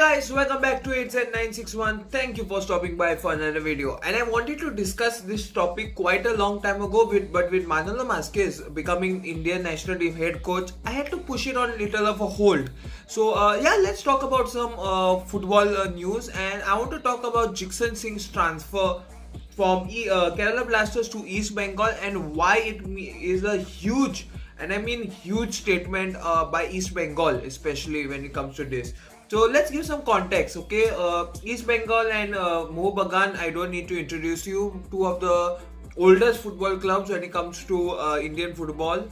guys, welcome back to ATZTV. Thank you for stopping by for another video. And I wanted to discuss this topic quite a long time ago, but with Manolo Masquez becoming Indian national team head coach, I had to push it on a little of a hold. So let's talk about some football news, and I want to talk about Jigsan Singh's transfer from Kerala Blasters to East Bengal and why it is a huge, and I mean huge statement by East Bengal, especially when it comes to this. So let's give some context, okay? East Bengal and Mohun Bagan, I don't need to introduce you, two of the oldest football clubs when it comes to Indian football.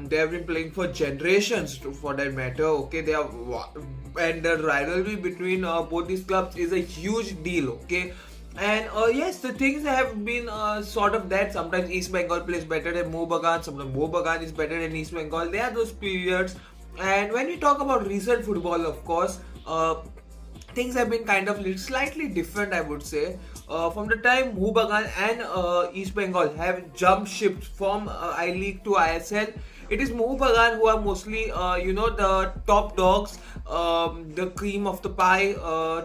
They have been playing for generations, for that matter, okay? And the rivalry between both these clubs is a huge deal, okay? And yes, the things have been sort of that. Sometimes East Bengal plays better than Mohun Bagan, sometimes Mohun Bagan is better than East Bengal. There are those periods. And when we talk about recent football, of course, things have been kind of slightly different, I would say. From the time Mohun Bagan and East Bengal have jumped ships from I-League to ISL, it is Mohun Bagan who are mostly, the top dogs, the cream of the pie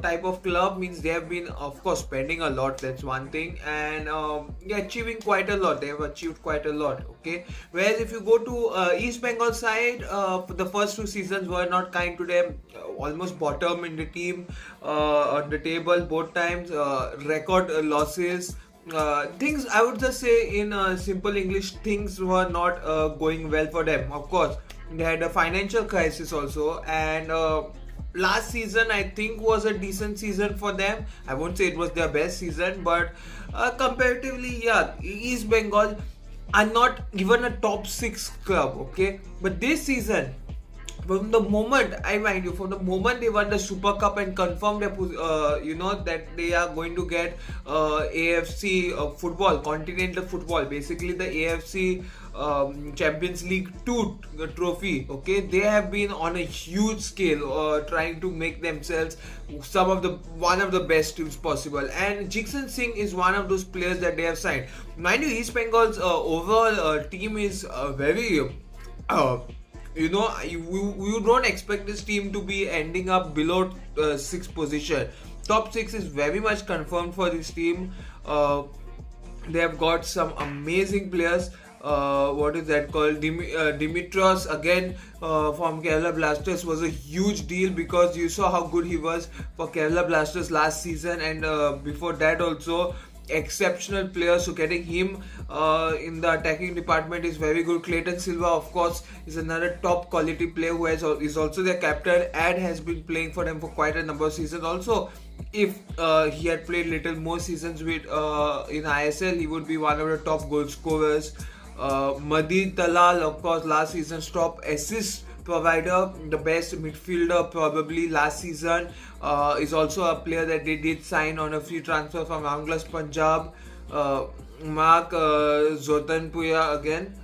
type of club. Means they have been, of course, spending a lot, that's one thing, and they're achieving quite a lot. They have achieved quite a lot, okay? Whereas if you go to East Bengal side, the first two seasons were not kind to them, almost bottom in the team, on the table both times, record losses. Things, I would just say in simple English, things were not going well for them. Of course, they had a financial crisis also, and last season I think was a decent season for them. I won't say it was their best season, but comparatively, yeah, East Bengal are not even a top 6 club, okay? But this season, from the moment they won the Super Cup and confirmed that they are going to get AFC football, continental football, basically the AFC Champions League 2 trophy, okay? They have been on a huge scale trying to make themselves one of the best teams possible, and Jigsan Singh is one of those players that they have signed. Mind you, East Bengal's overall team is very you don't expect this team to be ending up below 6th position. Top 6 is very much confirmed for this team. They have got some amazing players. What is that called? Dimitros again from Kerala Blasters was a huge deal because you saw how good he was for Kerala Blasters last season, and before that also. Exceptional players, so getting him in the attacking department is very good. Clayton Silva, of course, is another top quality player who is also their captain and has been playing for them for quite a number of seasons. Also, if he had played little more seasons with in ISL, he would be one of the top goal scorers. Madid Talal, of course, last season's top assist provider, the best midfielder probably last season, is also a player that they did sign on a free transfer from Anglas Punjab. Mark Zotanpuya again.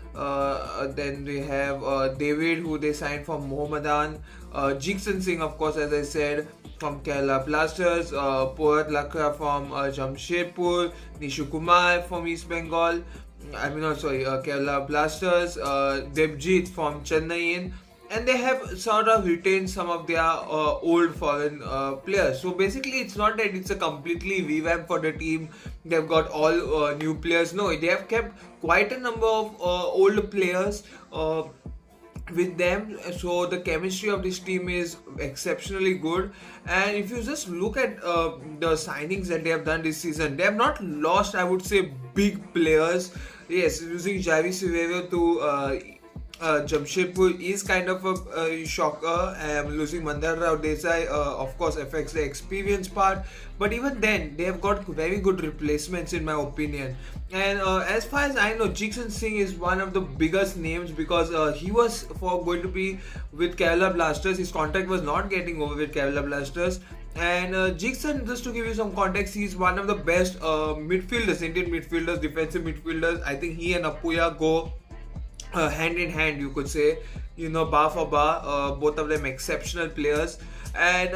Then we have David, who they signed from Mohammedan. Jigsan Singh, of course, as I said, from Kerala Blasters. Poet Lakra from Jamshedpur. Nishu Kumar from East Bengal. Kerala Blasters. Debjit from Chennai. And they have sort of retained some of their old foreign players. So basically, it's not that it's a completely revamp for the team. They've got all new players. No, they have kept quite a number of old players with them. So the chemistry of this team is exceptionally good. And if you just look at the signings that they have done this season, they have not lost, I would say, big players. Yes, losing Javi Silverio to Jamshedpur is kind of a shocker. Losing Mandar Rao Desai of course affects the experience part, but even then they have got very good replacements in my opinion. And as far as I know, Jigsan Singh is one of the biggest names because he was going to be with Kerala Blasters. His contract was not getting over with Kerala Blasters. And Jigsan, just to give you some context, he's one of the best midfielders, Indian midfielders, defensive midfielders. I think he and Apuya go hand in hand, you could say. bar for bar. Both of them exceptional players, and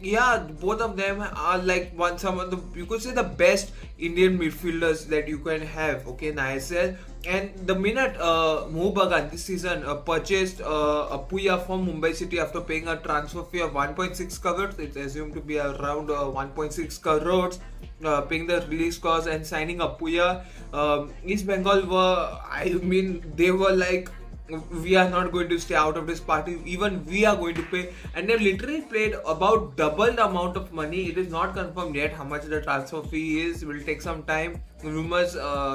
yeah, both of them are like some of the, you could say, the best Indian midfielders that you can have, okay, in ISL. And the minute Mohun Bagan this season purchased Apuya from Mumbai City after paying a transfer fee of 1.6 crores, it's assumed to be around 1.6 crores, paying the release cost and signing Apuya, East Bengal were, they were like, we are not going to stay out of this party, even we are going to pay. And they've literally paid about double the amount of money. It is not confirmed yet how much the transfer fee is. It will take some time. Rumors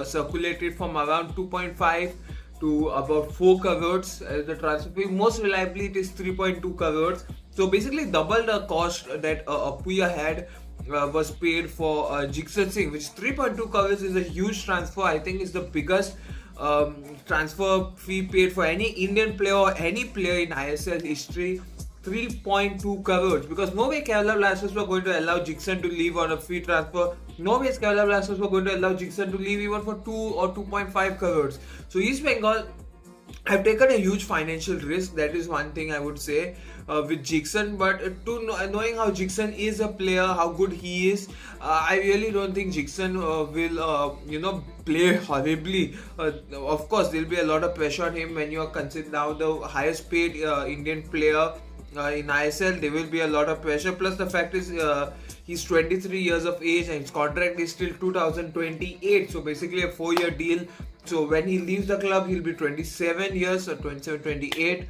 circulated from around 2.5 to about 4 crores the transfer fee. Most reliably it is 3.2 crores. So basically double the cost that Apuya had was paid for Jigsaw Singh, which 3.2 crores is a huge transfer. I think it's the biggest transfer fee paid for any Indian player or any player in ISL history. 3.2 crores, because no way Kerala Blasters were going to allow Jigsaw to leave on a free transfer. No way Kerala Blasters were going to allow Jigsaw to leave even for 2 or 2.5 crores. So East Bengal have taken a huge financial risk. That is one thing I would say with Jigsaw. But knowing how Jigsaw is a player, how good he is, I really don't think Jigsaw will play horribly. Of course, there will be a lot of pressure on him when you are considered now the highest paid Indian player in ISL. There will be a lot of pressure. Plus the fact is he's 23 years of age and his contract is till 2028. So basically a 4-year deal. So when he leaves the club, he'll be 27 years or 27, 28,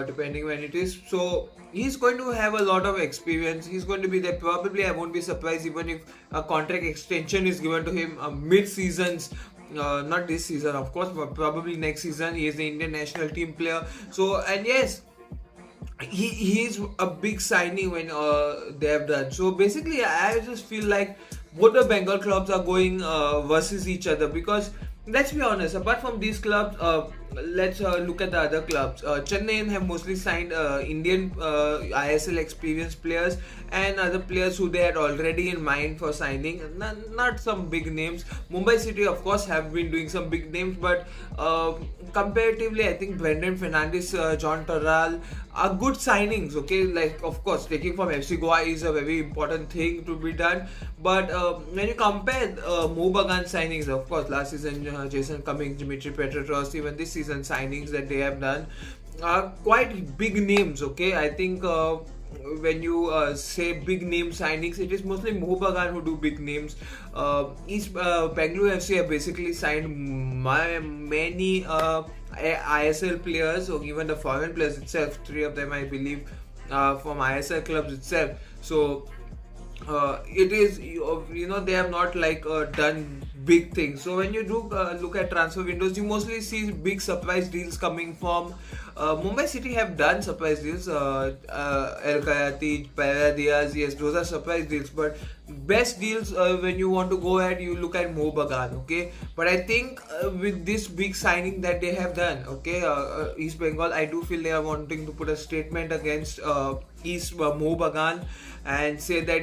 depending when it is. So he's going to have a lot of experience. He's going to be there. Probably I won't be surprised even if a contract extension is given to him mid-seasons. Not this season, of course, but probably next season. He is the Indian national team player. So, and yes, he is a big signing when they have done. So basically, I just feel like both the Bengal clubs are going versus each other, because let's be honest, apart from these clubs, let's look at the other clubs. Chennai have mostly signed Indian ISL experienced players and other players who they had already in mind for signing. Not some big names. Mumbai City, of course, have been doing some big names, but comparatively, I think Brendan Fernandes, John Terral are good signings. Okay, like of course, taking from FC Goa is a very important thing to be done. But when you compare Mohun Bagan signings, of course, last season Jason Cummings, Dimitri Petros, even this season signings that they have done are quite big names. Okay, I think when you say big name signings, it is mostly Mohun Bagan who do big names. East Bangalore FC have basically signed many ISL players, or even the foreign players itself. 3 of them, I believe, from ISL clubs itself. So it is, they have not like done big things. So when you do look at transfer windows, you mostly see big surprise deals coming from Mumbai City. Have done surprise deals, El Kayati, Diaz, yes, those are surprise deals. But best deals, when you want to go ahead, you look at Mohun Bagan. Okay, but I think with this big signing that they have done, okay, East Bengal, I do feel they are wanting to put a statement against Mohun Bagan and say that,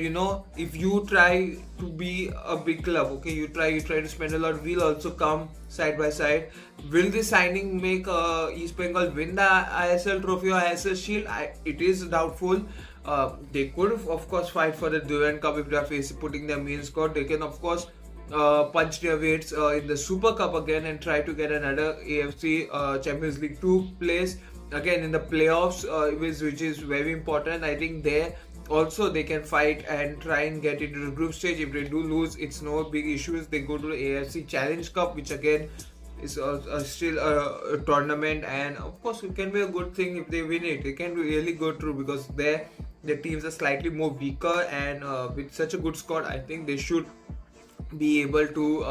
if you try to be a big club, okay, you try to spend a lot, we'll also come side by side. Will this signing make East Bengal win the ISL trophy or ISL shield? It is doubtful. They could of course fight for the Durand Cup if they are putting their main squad. They can of course punch their weights in the Super Cup again and try to get another AFC Champions League 2 place again in the playoffs, which is very important. I think there also they can fight and try and get into the group stage. If they do lose, it's no big issues. They go to the AFC Challenge Cup, which again is still a tournament, and of course it can be a good thing if they win it. They can really go through, because their teams are slightly more weaker, and with such a good squad, I think they should be able to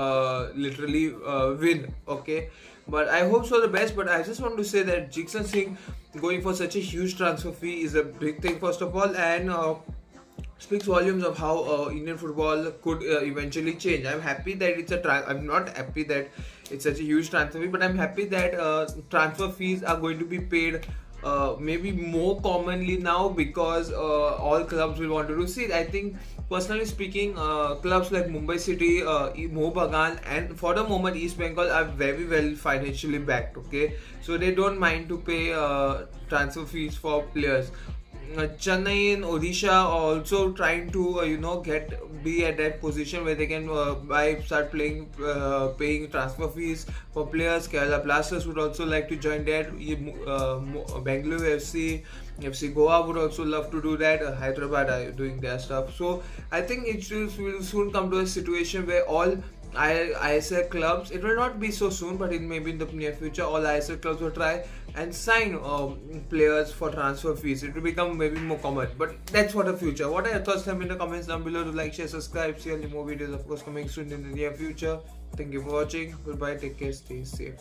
literally win. Okay, but I hope so the best. But I just want to say that Jigsaw Singh going for such a huge transfer fee is a big thing, first of all, and speaks volumes of how Indian football could eventually change. I'm happy that it's I'm not happy that it's such a huge transfer fee, but I'm happy that transfer fees are going to be paid maybe more commonly now, because all clubs will want to do. See, I think personally speaking, clubs like Mumbai City, Bagan, and for the moment East Bengal are very well financially backed. Okay, so they don't mind to pay transfer fees for players. Chennai and Odisha are also trying to be at that position where they can start paying transfer fees for players. Kerala Blasters would also like to join that. Bengaluru FC Goa would also love to do that. Hyderabad are doing their stuff. So I think will soon come to a situation where all ISL clubs, it will not be so soon, but it may be in the near future, all ISL clubs will try and sign players for transfer fees. It will become maybe more common, but that's for the future. What are your thoughts? Tell me in the comments down below. To like, share, subscribe. See any more videos, of course, coming soon in the near future. Thank you for watching. Goodbye. Take care. Stay safe.